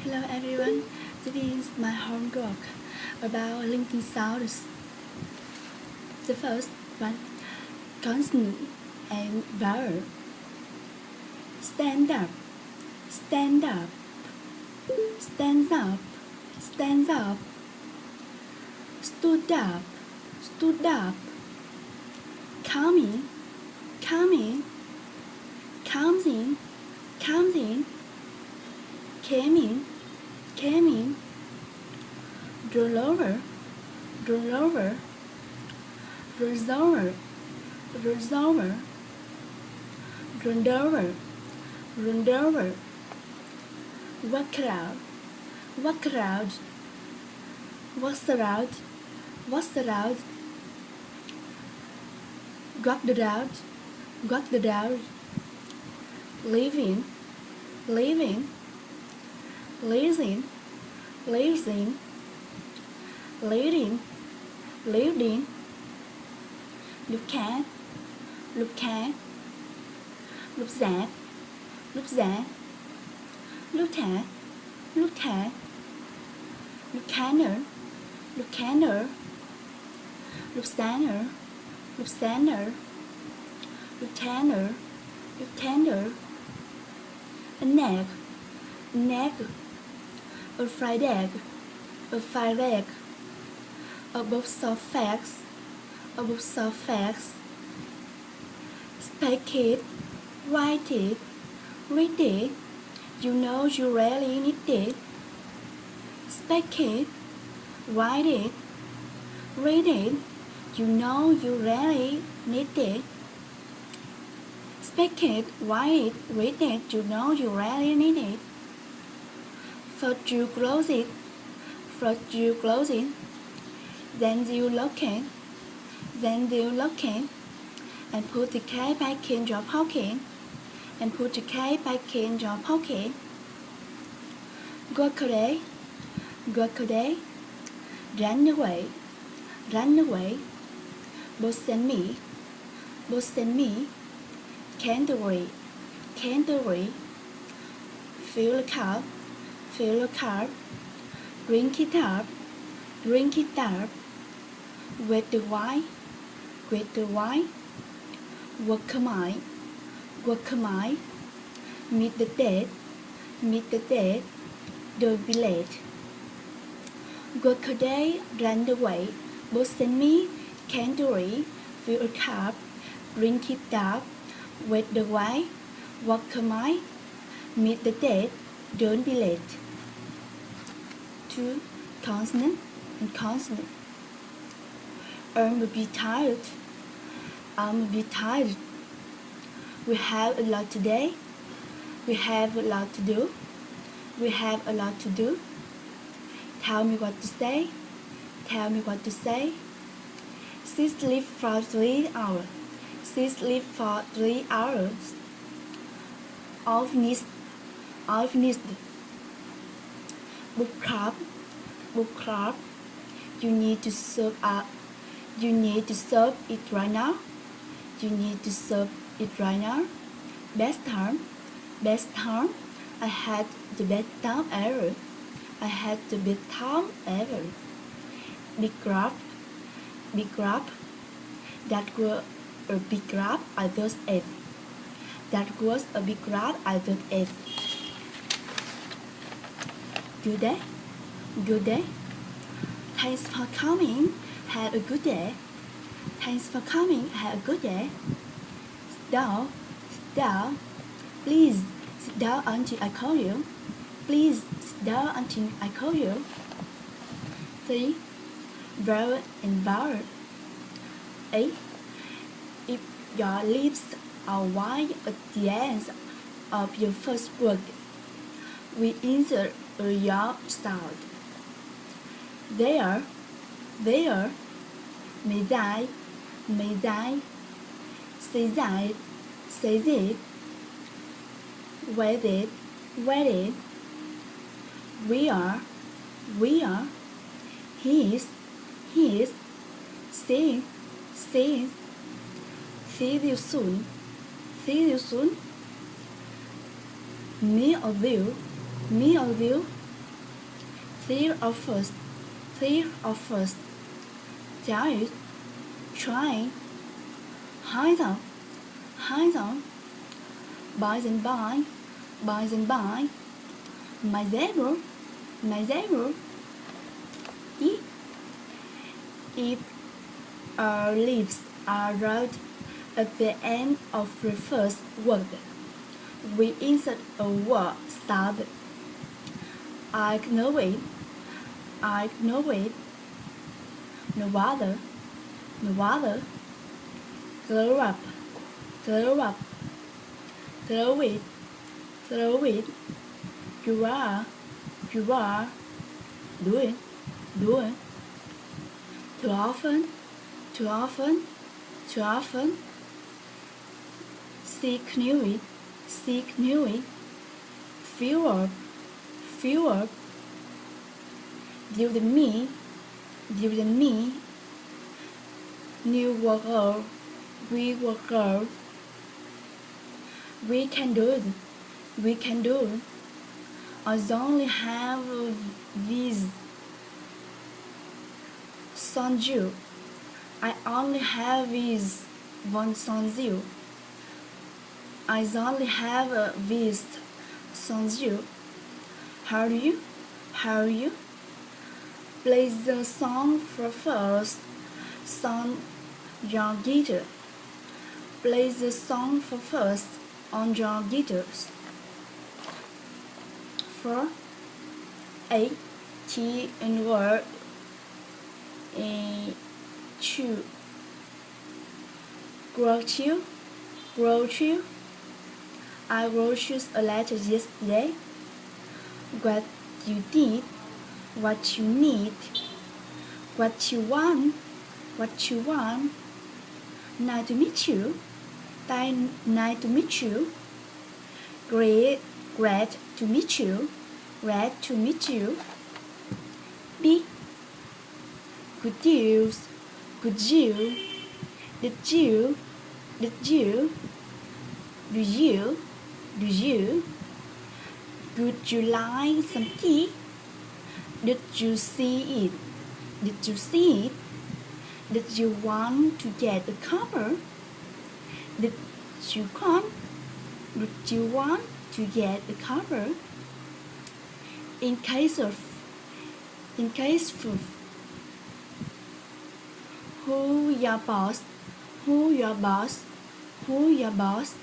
Hello everyone, this is my homework about linking sounds. The first one, consonant and vowel. Stand up, stand up, stands up, stands up, stood up, stood up, coming, coming, comes in, comes in, came in, came in, roll over, roll over, rolls over, rolls over, rolled over, rolled over, walk around, walk around, walks around, walks around, walked around, walked around, living, living, lives in, lives in, lived in, lived in, look at, look at, looks at, looks at, look at, look at, look at her, look at her, looks at her, looks at her, look at her, look at her, a neck, a neck, a fried egg, a fried egg, a box of facts, a box of facts, speak it, write it, read it, you know you really need it, speak it, write it, read it, you know you really need it, speak it, write it, read it, you know you really need it. First you close it, first you close it, then you lock it, then you lock it, and put the key back in your pocket, and put the key back in your pocket. Walk away, walk away, run away, run away, both and me, both and me, candlery, candlery, fill a cup, fill a cup, drink it up, drink it up, with the wine, with the wine, work a mile, work a mile, meet the dead, meet the dead, don't be late. Work a day, run away, both and me, candlery, fill a cup, drink it up, with the wine, work a mile, meet the dead, don't be late. 2. Consonant and consonant. I'm a bit tired. I'm a bit tired. We have a lot today. We have a lot to do. We have a lot to do. Tell me what to say. Tell me what to say. She sleep for 3 hours. She sleep for 3 hours. I've missed. I've missed. Book club, book club. You need to serve up. You need to serve it right now. You need to serve it right now. Best time, best time. I had the best time ever. I had the best time ever. Big grab, big grab. That was a big grab I just ate. That was a big grab I just ate. Good day, good day. Thanks for coming. Have a good day. Thanks for coming. Have a good day. Sit down, sit down. Please sit down until I call you. Please sit down until I call you. 3. Vowel and vowel. 8. If your lips are white at the end of your first word, we insert a yaw sound. There, may die, say that, wait it, we are, he is, see you soon, me or you, There or first. There or first. Tell it. Try. Hide on. Hide on. By and by. By and by. My zebra. My zebra. If our leaves are red at the end of the first word, we insert a word start. I know it. I know it. No water. No water. Grow up. Grow up. Throw it. Throw it. You are. You are. Do it. Do it. Too often. Too often. Too often. Seek new it. Seek new it. Fewer. Fewer. Due to me. Due to me. New worker. We worker. We can do it. We can do it. I only have this sonju. I only have this one sonju. I only have this sonju. How are you? How are you? Play the song for first. Song your guitar. Play the song for first on your guitars. 4. 8. T and word. 2. Wrote you. Wrote you. I wrote you a letter yesterday. What you did. What you need. What you want. What you want. Nice to meet you. Nice to meet you. Great to meet you. Glad to meet you. B. Could you? Could you? Did you? Did you? Do you? Do you? Would you like some tea? Did you see it? Did you see it? Did you want to get a cover? Did you come? Did you want to get a cover? In case of who your boss? Who your boss? Who your boss?